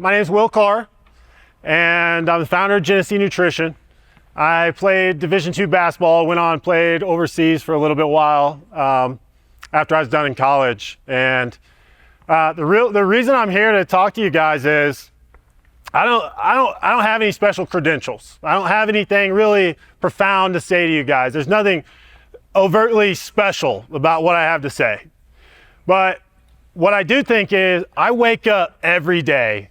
My name is Will Carr, and I'm the founder of Genesee Nutrition. I played Division II basketball, went on and played overseas for a little bit while after I was done in college. And the reason I'm here to talk to you guys is I don't have any special credentials. I don't have anything really profound to say to you guys. There's nothing overtly special about what I have to say. But what I do think is I wake up every day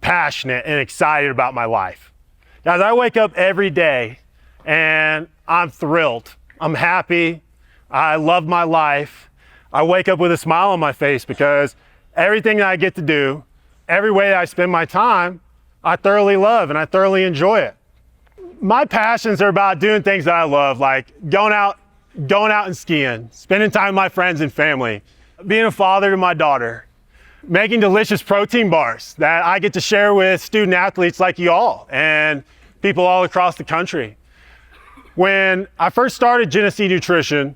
passionate and excited about my life. Guys, I wake up every day and I'm thrilled. I'm happy. I love my life. I wake up with a smile on my face because everything that I get to do, every way that I spend my time, I thoroughly love and I thoroughly enjoy it. My passions are about doing things that I love, like going out and skiing, spending time with my friends and family, being a father to my daughter, making delicious protein bars that I get to share with student athletes like you all and people all across the country. When I first started Genesee Nutrition,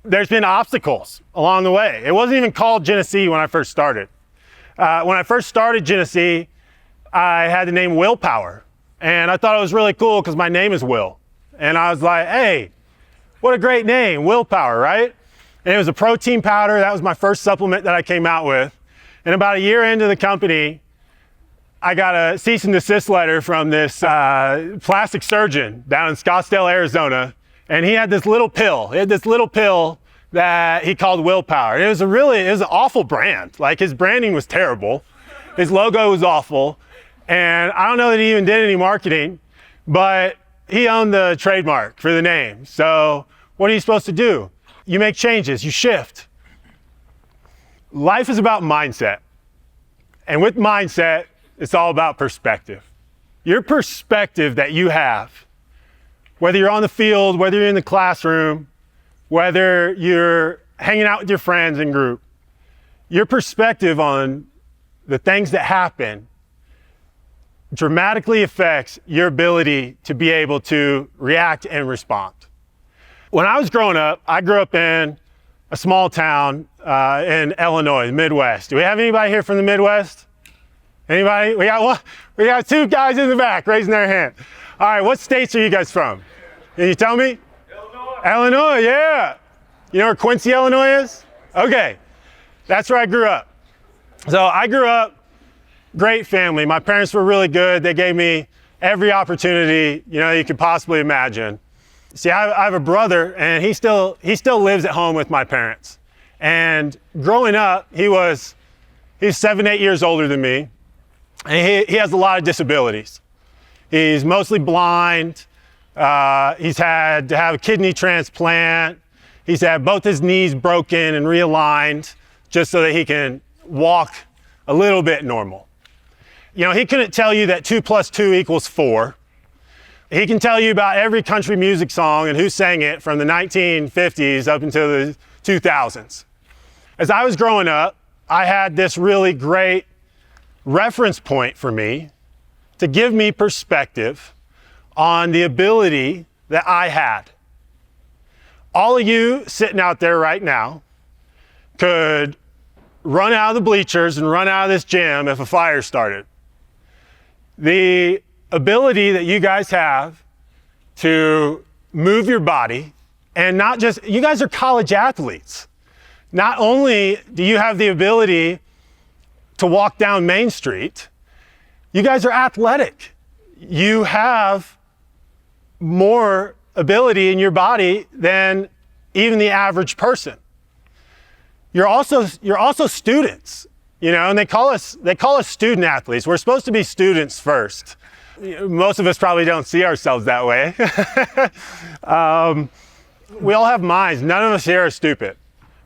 there's been obstacles along the way. It wasn't even called Genesee when I first started. When I first started Genesee, I had the name Willpower, and I thought it was really cool because my name is Will. And I was like, hey, what a great name, Willpower, right? And it was a protein powder. That was my first supplement that I came out with. And about a year into the company, I got a cease and desist letter from this plastic surgeon down in Scottsdale, Arizona. And he had this little pill. He had this little pill that he called Willpower. It was an awful brand. Like, his branding was terrible. His logo was awful. And I don't know that he even did any marketing, but he owned the trademark for the name. So what are you supposed to do? You make changes, you shift. Life is about mindset. And with mindset, it's all about perspective. Your perspective that you have, whether you're on the field, whether you're in the classroom, whether you're hanging out with your friends in group, your perspective on the things that happen dramatically affects your ability to be able to react and respond. When I was growing up, I grew up in a small town in Illinois, the Midwest. Do we have anybody here from the Midwest? Anybody? We got two guys in the back raising their hand. All right, what states are you guys from? Can you tell me? Illinois. Illinois, yeah. You know where Quincy, Illinois is? Okay, that's where I grew up. So I grew up, great family. My parents were really good. They gave me every opportunity, you could possibly imagine. See, I have a brother, and he still lives at home with my parents. And growing up, he's 7, 8 years older than me, and he has a lot of disabilities. He's mostly blind. He's had to have a kidney transplant. He's had both his knees broken and realigned just so that he can walk a little bit normal. He couldn't tell you that 2 + 2 = 4. He can tell you about every country music song and who sang it from the 1950s up until the 2000s. As I was growing up, I had this really great reference point for me to give me perspective on the ability that I had. All of you sitting out there right now could run out of the bleachers and run out of this gym if a fire started. The ability that you guys have to move your body, and not just, you guys are college athletes. Not only do you have the ability to walk down Main Street, you guys are athletic. You have more ability in your body than even the average person. You're also students, and they call us student athletes. We're supposed to be students first. Most of us probably don't see ourselves that way. We all have minds. None of us here are stupid.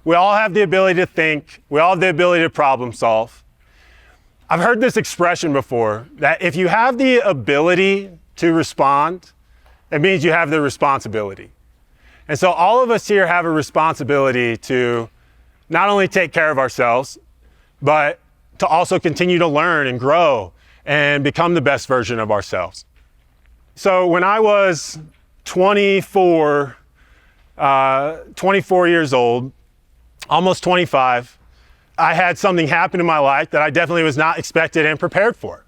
We all have the ability to think. We all have the ability to problem solve. I've heard this expression before, that if you have the ability to respond, it means you have the responsibility. And so all of us here have a responsibility to not only take care of ourselves, but to also continue to learn and grow and become the best version of ourselves. So when I was 24 years old, almost 25, I had something happen in my life that I definitely was not expected and prepared for.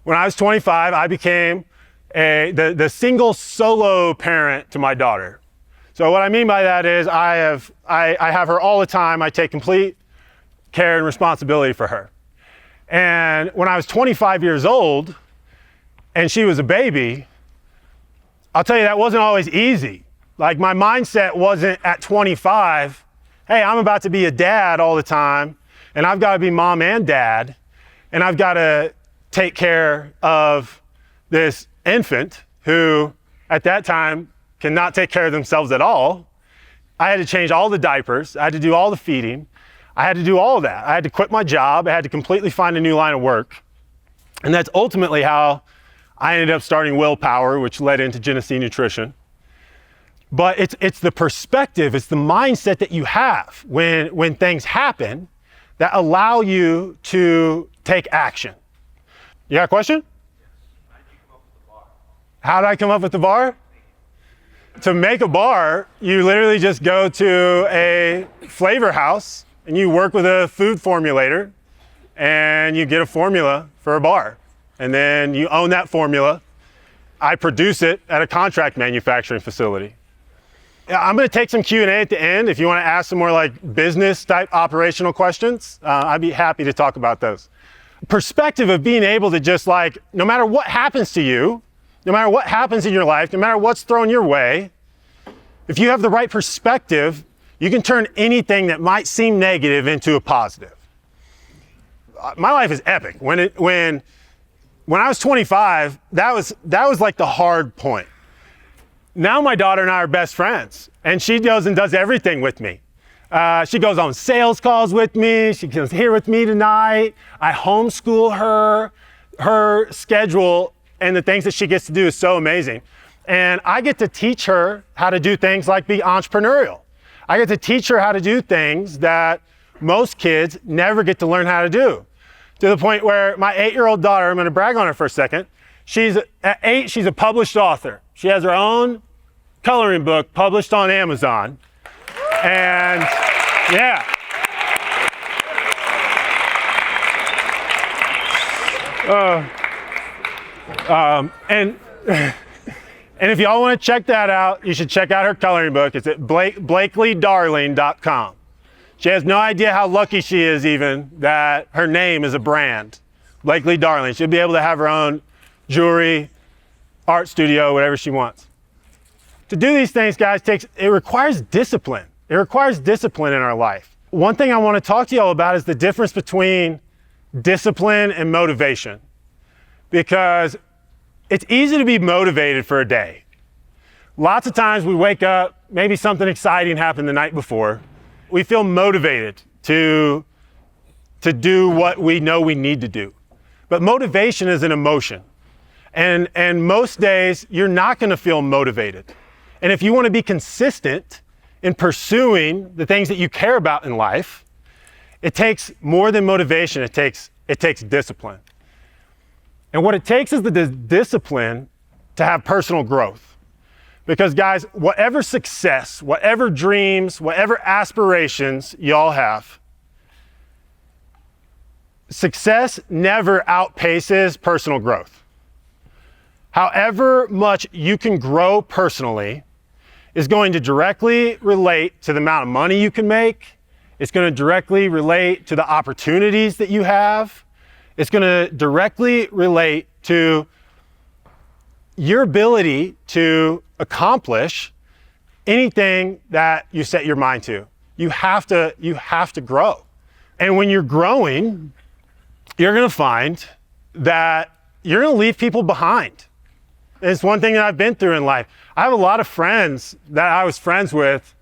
When I was 25, I became the single solo parent to my daughter. So what I mean by that is I have her all the time. I take complete care and responsibility for her. And when I was 25 years old and she was a baby, I'll tell you that wasn't always easy. Like my mindset wasn't at 25, hey, I'm about to be a dad all the time, and I've got to be mom and dad, and I've got to take care of this infant who at that time cannot take care of themselves at all. I had to change all the diapers. I had to do all the feeding. I had to do all of that. I had to quit my job. I had to completely find a new line of work. And that's ultimately how I ended up starting Will Power, which led into Genesee Nutrition. But it's the perspective, it's the mindset that you have when things happen that allow you to take action. You got a question? How did I come up with the bar? To make a bar, you literally just go to a flavor house and you work with a food formulator and you get a formula for a bar. And then you own that formula. I produce it at a contract manufacturing facility. I'm going to take some Q&A at the end. If you want to ask some more like business type operational questions, I'd be happy to talk about those. Perspective of being able to just like, no matter what happens to you, no matter what happens in your life, no matter what's thrown your way, if you have the right perspective, you can turn anything that might seem negative into a positive. My life is epic. When I was 25, that was like the hard point. Now my daughter and I are best friends, and she goes and does everything with me. She goes on sales calls with me. She comes here with me tonight. I homeschool her. Her schedule and the things that she gets to do is so amazing. And I get to teach her how to do things like be entrepreneurial. I get to teach her how to do things that most kids never get to learn how to do. To the point where my 8-year-old daughter, I'm going to brag on her for a second. At 8, she's a published author. She has her own coloring book published on Amazon. And yeah. And if y'all want to check that out, you should check out her coloring book. It's at blakelydarling.com. She has no idea how lucky she is even that her name is a brand. Blakely Darling. She'll be able to have her own jewelry, art studio, whatever she wants. To do these things, guys, it requires discipline. It requires discipline in our life. One thing I want to talk to y'all about is the difference between discipline and motivation. Because it's easy to be motivated for a day. Lots of times we wake up, maybe something exciting happened the night before. We feel motivated to do what we know we need to do. But motivation is an emotion. And most days, you're not going to feel motivated. And if you want to be consistent in pursuing the things that you care about in life, it takes more than motivation. It takes discipline. And what it takes is the discipline to have personal growth. Because guys, whatever success, whatever dreams, whatever aspirations y'all have, success never outpaces personal growth. However much you can grow personally is going to directly relate to the amount of money you can make. It's going to directly relate to the opportunities that you have. It's going to directly relate to your ability to accomplish anything that you set your mind to. You have to grow. And when you're growing, you're going to find that you're going to leave people behind. It's one thing that I've been through in life. I have a lot of friends that I was friends with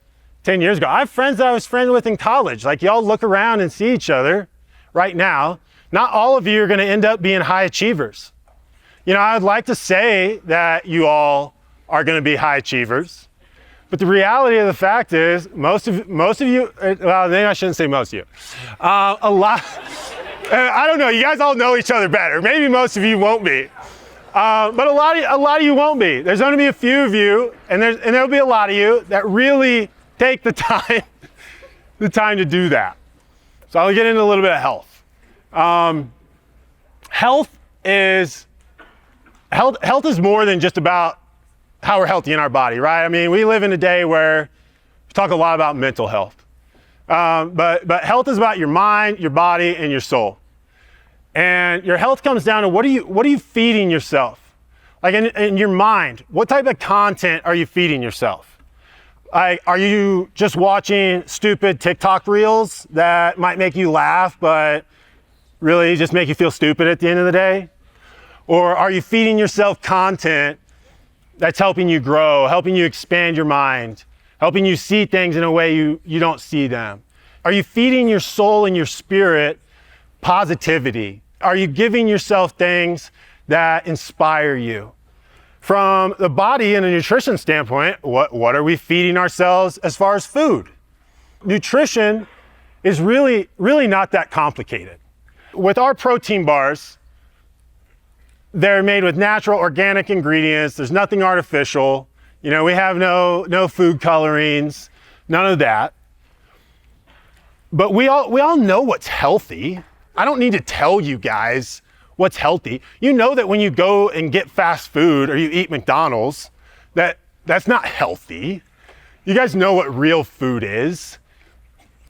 10 years ago. I have friends that I was friends with in college. Like, y'all look around and see each other right now. Not all of you are going to end up being high achievers. You know, I would like to say that you all are going to be high achievers, but the reality of the fact is most of you, well, maybe I shouldn't say most of you. A lot, I don't know, you guys all know each other better. Maybe most of you won't be. But a lot of you won't be. There's going to be a few of you, and there'll be a lot of you that really take the time to do that. So I'll get into a little bit of health. Health is more than just about how we're healthy in our body, right? I mean, we live in a day where we talk a lot about mental health. But health is about your mind, your body, and your soul. And your health comes down to what are you feeding yourself? Like in your mind, what type of content are you feeding yourself? Like, are you just watching stupid TikTok reels that might make you laugh, but really just make you feel stupid at the end of the day? Or are you feeding yourself content that's helping you grow, helping you expand your mind, helping you see things in a way you don't see them? Are you feeding your soul and your spirit positivity? Are you giving yourself things that inspire you? From the body and a nutrition standpoint, what are we feeding ourselves as far as food? Nutrition is really not that complicated. With our protein bars, they're made with natural organic ingredients. There's nothing artificial. You know, we have no food colorings, none of that. But we all know what's healthy. I don't need to tell you guys what's healthy. You know that when you go and get fast food or you eat McDonald's, that's not healthy. You guys know what real food is.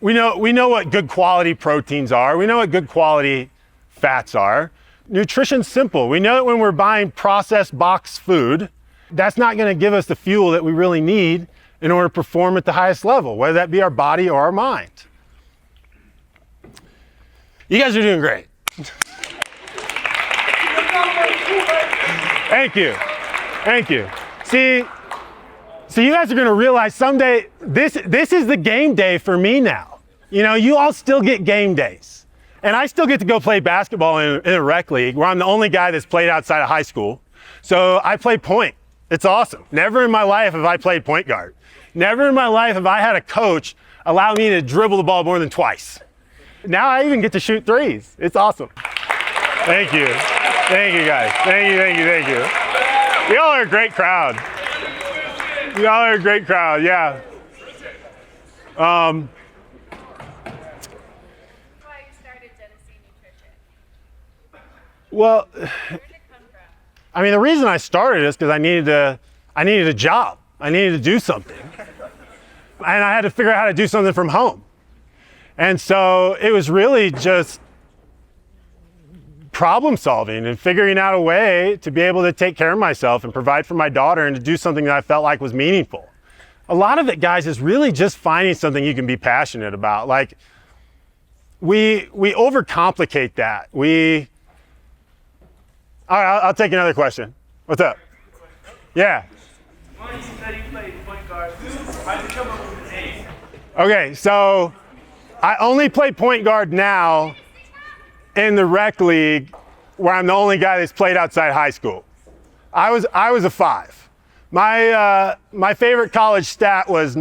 We know what good quality proteins are. We know what good quality fats are. Nutrition's simple. We know that when we're buying processed boxed food, that's not going to give us the fuel that we really need in order to perform at the highest level, whether that be our body or our mind. You guys are doing great. Thank you. Thank you. See, so you guys are going to realize someday this is the game day for me now. You know, you all still get game days. And I still get to go play basketball in a rec league where I'm the only guy that's played outside of high school. So I play point. It's awesome. Never in my life have I played point guard. Never in my life have I had a coach allow me to dribble the ball more than twice. Now I even get to shoot threes. It's awesome. Thank you. Thank you guys. Thank you. You all are a great crowd. You all are a great crowd, yeah. Why you started Genesee Nutrition? Well, Where did it come from? I mean, the reason I started is because I needed a job. I needed to do something. And I had to figure out how to do something from home. And so it was really just problem solving and figuring out a way to be able to take care of myself and provide for my daughter and to do something that I felt like was meaningful. A lot of it, guys, is really just finding something you can be passionate about. Like, we overcomplicate that. All right, I'll take another question. What's up? Yeah. Well, you said you played point guard. How'd you come up with the name? Okay, so I only play point guard now in the rec league where I'm the only guy that's played outside high school. I was a 5. My favorite college stat was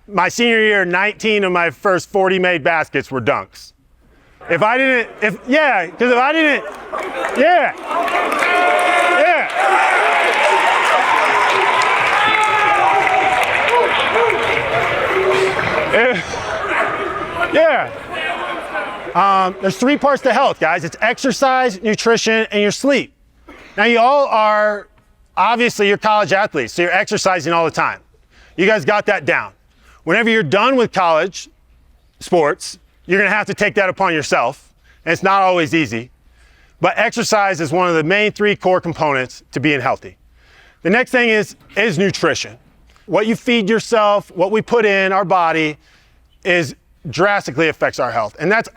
my senior year, 19 of my first 40 made baskets were dunks. Yeah. There's 3 parts to health, guys. It's exercise, nutrition, and your sleep. Now, you all are, obviously, you're college athletes, so you're exercising all the time. You guys got that down. Whenever you're done with college sports, you're going to have to take that upon yourself, and it's not always easy. But exercise is one of the main 3 core components to being healthy. The next thing is nutrition. What you feed yourself, what we put in our body drastically affects our health. And that's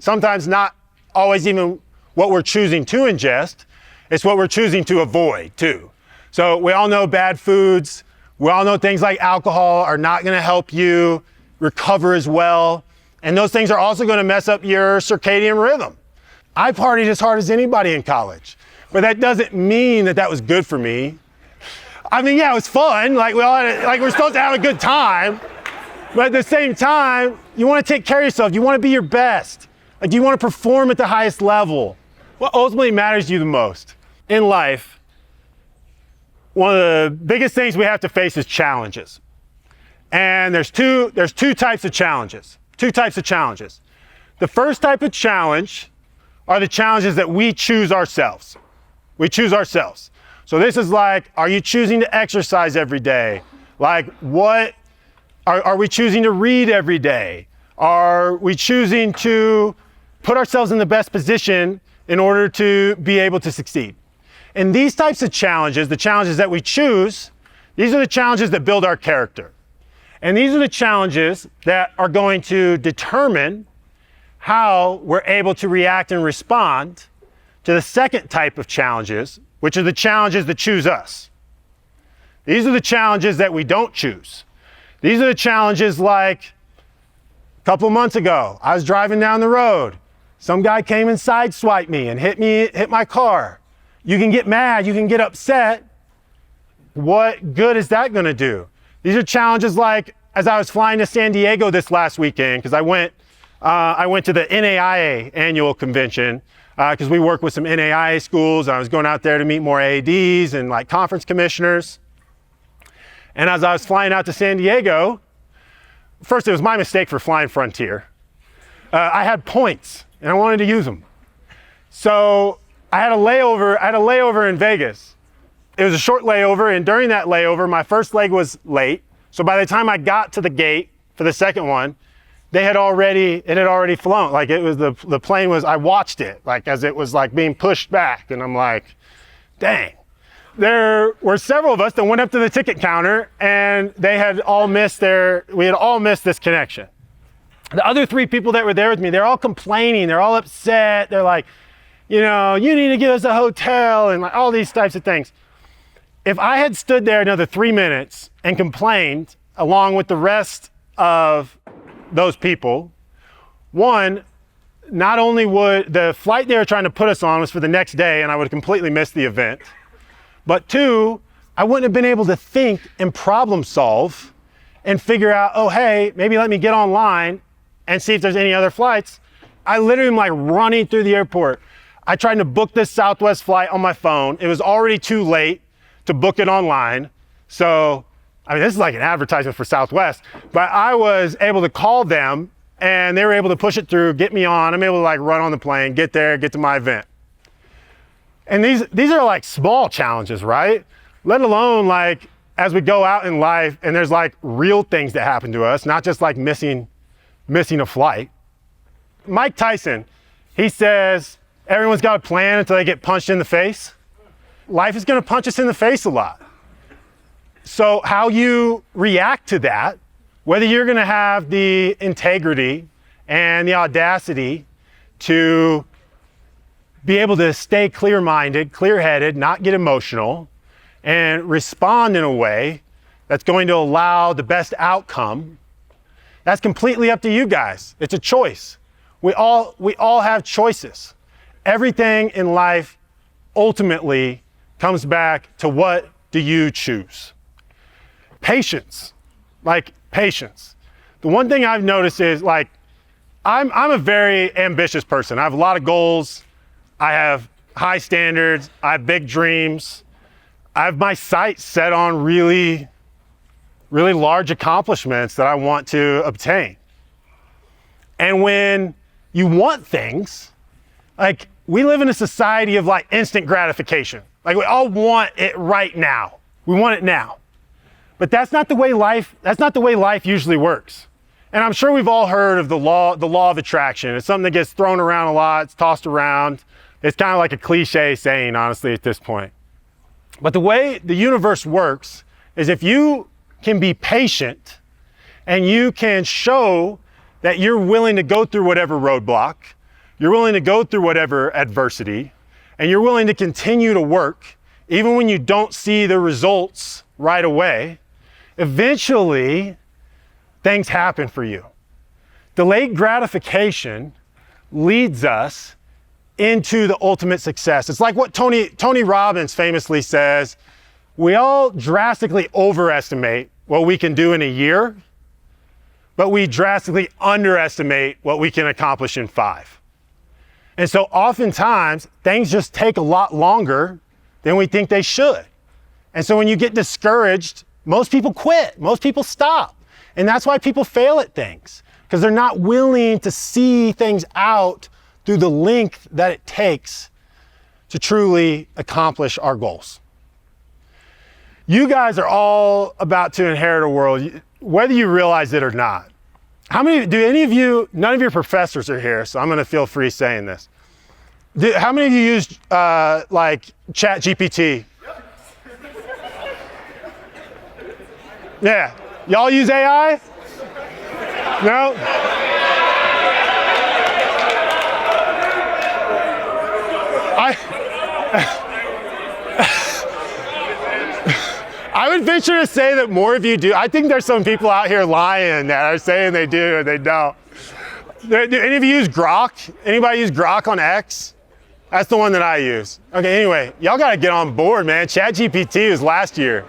sometimes not always even what we're choosing to ingest. It's what we're choosing to avoid too. So we all know bad foods. We all know things like alcohol are not going to help you recover as well. And those things are also going to mess up your circadian rhythm. I partied as hard as anybody in college, but that doesn't mean that was good for me. I mean, yeah, it was fun. We're supposed to have a good time. But at the same time, you want to take care of yourself. You want to be your best. Like, you want to perform at the highest level. What ultimately matters to you the most in life, one of the biggest things we have to face is challenges. And there's two types of challenges. The first type of challenge are the challenges that we choose ourselves. We choose ourselves. So this is like, are you choosing to exercise every day? Like, what are we choosing to read every day? Are we choosing to put ourselves in the best position in order to be able to succeed? And these types of challenges, the challenges that we choose, these are the challenges that build our character. And these are the challenges that are going to determine how we're able to react and respond to the second type of challenges, which are the challenges that choose us. These are the challenges that we don't choose. These are the challenges like a couple of months ago, I was driving down the road. Some guy came and sideswiped me and hit my car. You can get mad, you can get upset. What good is that gonna do? These are challenges like, as I was flying to San Diego this last weekend, because I went to the NAIA annual convention, because we work with some NAIA schools. I was going out there to meet more ADs and like conference commissioners. And as I was flying out to San Diego, first it was my mistake for flying Frontier. I had points and I wanted to use them. So I had a layover in Vegas. It was a short layover, and during that layover, my first leg was late. So by the time I got to the gate for the second one, it had already flown. Like it was, the plane was, I watched it, like as it was like being pushed back, and I'm like, dang. There were several of us that went up to the ticket counter and we had all missed this connection. The other three people that were there with me, they're all complaining, they're all upset. They're like, you need to give us a hotel and like all these types of things. If I had stood there another 3 minutes and complained along with the rest of those people, one, not only would the flight they were trying to put us on was for the next day and I would have completely missed the event, but two, I wouldn't have been able to think and problem solve and figure out, oh, hey, maybe let me get online and see if there's any other flights. I literally am like running through the airport. I tried to book this Southwest flight on my phone. It was already too late to book it online. So, I mean, this is like an advertisement for Southwest, but I was able to call them and they were able to push it through, get me on. I'm able to like run on the plane, get there, get to my event. And these are like small challenges, right? Let alone like as we go out in life and there's like real things that happen to us, not just like missing a flight. Mike Tyson, he says, everyone's got a plan until they get punched in the face. Life is gonna punch us in the face a lot. So how you react to that, whether you're gonna have the integrity and the audacity to be able to stay clear-minded, clear-headed, not get emotional, and respond in a way that's going to allow the best outcome, that's completely up to you guys. It's a choice. We all have choices. Everything in life ultimately comes back to what do you choose? Patience, like patience. The one thing I've noticed is like, I'm a very ambitious person. I have a lot of goals. I have high standards. I have big dreams. I have my sights set on really, really large accomplishments that I want to obtain. And when you want things, like we live in a society of like instant gratification. Like we all want it right now. We want it now. But that's not the way life usually works. And I'm sure we've all heard of the law of attraction. It's something that gets thrown around a lot, it's tossed around. It's kind of like a cliche saying, honestly, at this point. But the way the universe works is if you can be patient and you can show that you're willing to go through whatever roadblock, you're willing to go through whatever adversity, and you're willing to continue to work, even when you don't see the results right away, eventually things happen for you. Delayed gratification leads us into the ultimate success. It's like what Tony Robbins famously says, we all drastically overestimate what we can do in a year, but we drastically underestimate what we can accomplish in 5. And so oftentimes things just take a lot longer than we think they should. And so when you get discouraged, most people quit, most people stop. And that's why people fail at things, because they're not willing to see things out through the length that it takes to truly accomplish our goals. You guys are all about to inherit a world, whether you realize it or not. Any of you, none of your professors are here, so I'm gonna feel free saying this. How many of you use like Chat GPT? Yeah, y'all use AI? No? I would venture to say that more of you do. I think there's some people out here lying that are saying they do and they don't. Do any of you use Grok? Anybody use Grok on X? That's the one that I use. Okay, anyway, y'all gotta get on board, man. ChatGPT was last year.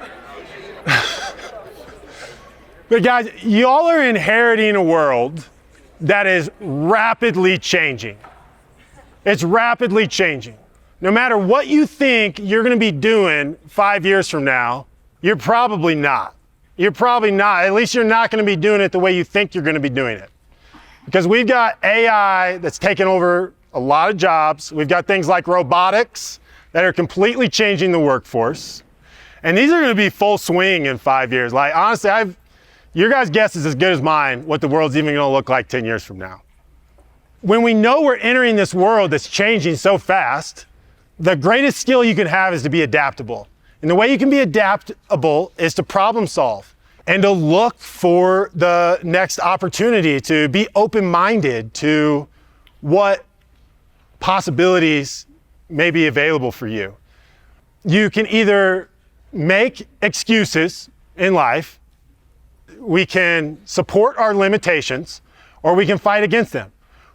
But guys, y'all are inheriting a world that is rapidly changing. It's rapidly changing. No matter what you think you're gonna be doing 5 years from now, you're probably not. You're probably not. At least you're not gonna be doing it the way you think you're gonna be doing it. Because we've got AI that's taken over a lot of jobs. We've got things like robotics that are completely changing the workforce. And these are gonna be full swing in 5 years. Like honestly, your guys' guess is as good as mine what the world's even gonna look like 10 years from now. When we know we're entering this world that's changing so fast, the greatest skill you can have is to be adaptable. And the way you can be adaptable is to problem solve and to look for the next opportunity, to be open-minded to what possibilities may be available for you. You can either make excuses in life, we can support our limitations, or we can fight against them.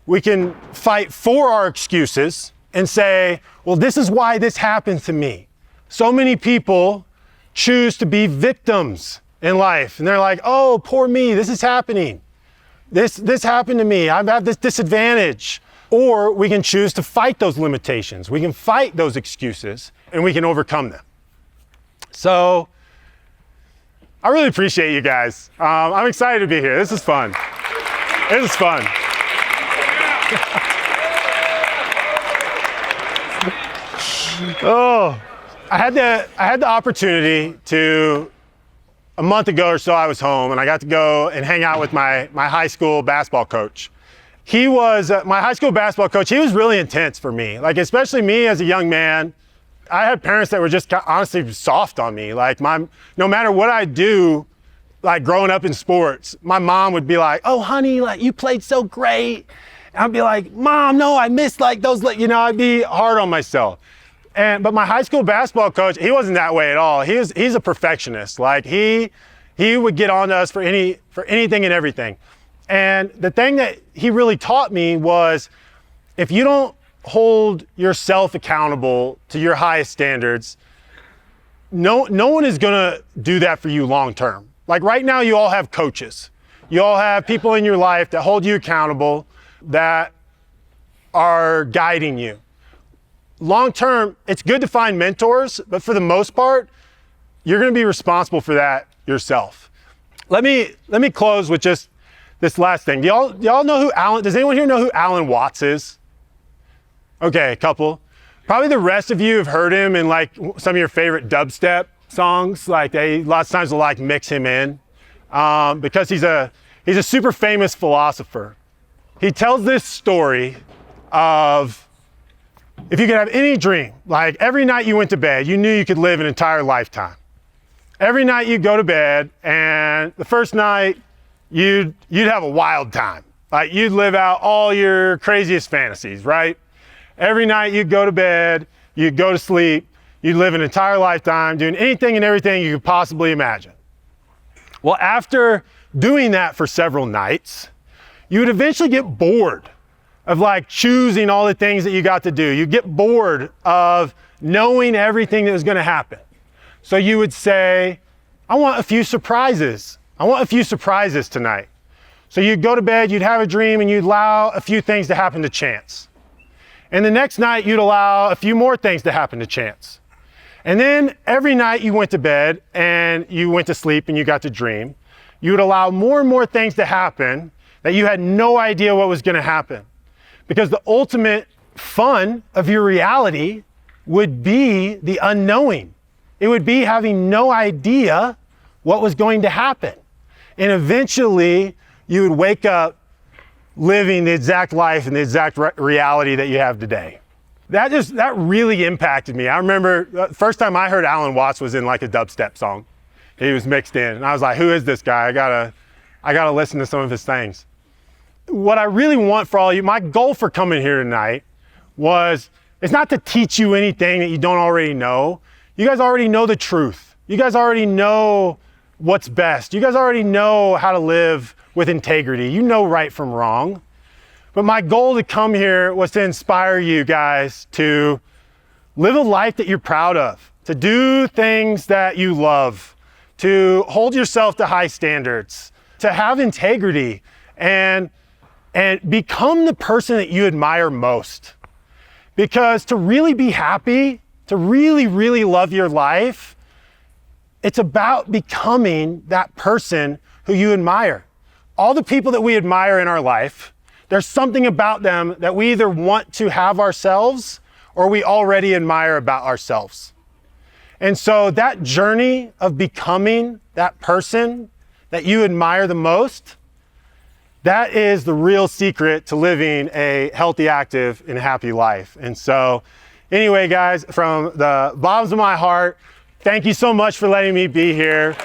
We can fight for our excuses and say, well, this is why this happened to me. So many people choose to be victims in life. And they're like, oh, poor me, this is happening. This happened to me, I have this disadvantage. Or we can choose to fight those limitations. We can fight those excuses and we can overcome them. So I really appreciate you guys. I'm excited to be here. This is fun. This is fun. Oh, I had the opportunity to, a month ago or so I was home and I got to go and hang out with my high school basketball coach. He was, my high school basketball coach, he was really intense for me. Like, especially me as a young man, I had parents that were just honestly soft on me. Like no matter what I do, like growing up in sports, my mom would be like, oh honey, like you played so great. And I'd be like, Mom, no, I missed like those, I'd be hard on myself. But my high school basketball coach, he wasn't that way at all. He's a perfectionist. Like he would get on to us for anything and everything. And the thing that he really taught me was, if you don't hold yourself accountable to your highest standards, no one is gonna do that for you long term. Like right now, you all have coaches. You all have people in your life that hold you accountable, that are guiding you. Long term, it's good to find mentors, but for the most part, you're gonna be responsible for that yourself. Let me close with just this last thing. Do y'all know who does anyone here know who Alan Watts is? Okay, a couple. Probably the rest of you have heard him in like some of your favorite dubstep songs. Like lots of times will like mix him in because he's a super famous philosopher. He tells this story of, if you could have any dream, like every night you went to bed, you knew you could live an entire lifetime. Every night you'd go to bed and the first night you'd have a wild time. Like you'd live out all your craziest fantasies, right? Every night you'd go to bed, you'd go to sleep, you'd live an entire lifetime doing anything and everything you could possibly imagine. Well, after doing that for several nights, you would eventually get bored of like choosing all the things that you got to do. You get bored of knowing everything that was gonna happen. So you would say, I want a few surprises. I want a few surprises tonight. So you'd go to bed, you'd have a dream, and you'd allow a few things to happen to chance. And the next night, you'd allow a few more things to happen to chance. And then every night you went to bed and you went to sleep and you got to dream, you would allow more and more things to happen that you had no idea what was going to happen. Because the ultimate fun of your reality would be the unknowing. It would be having no idea what was going to happen. And eventually you would wake up living the exact life and the exact reality that you have today. That really impacted me. I remember the first time I heard Alan Watts was in like a dubstep song. He was mixed in, and I was like, who is this guy? I gotta listen to some of his things. What I really want for all of you, my goal for coming here tonight it's not to teach you anything that you don't already know. You guys already know the truth. You guys already know what's best. You guys already know how to live with integrity. You know right from wrong. But my goal to come here was to inspire you guys to live a life that you're proud of, to do things that you love, to hold yourself to high standards, to have integrity, and become the person that you admire most. Because to really be happy, to really, really love your life, it's about becoming that person who you admire. All the people that we admire in our life, there's something about them that we either want to have ourselves or we already admire about ourselves. And so that journey of becoming that person that you admire the most, that is the real secret to living a healthy, active, and happy life. And so anyway, guys, from the bottoms of my heart, thank you so much for letting me be here.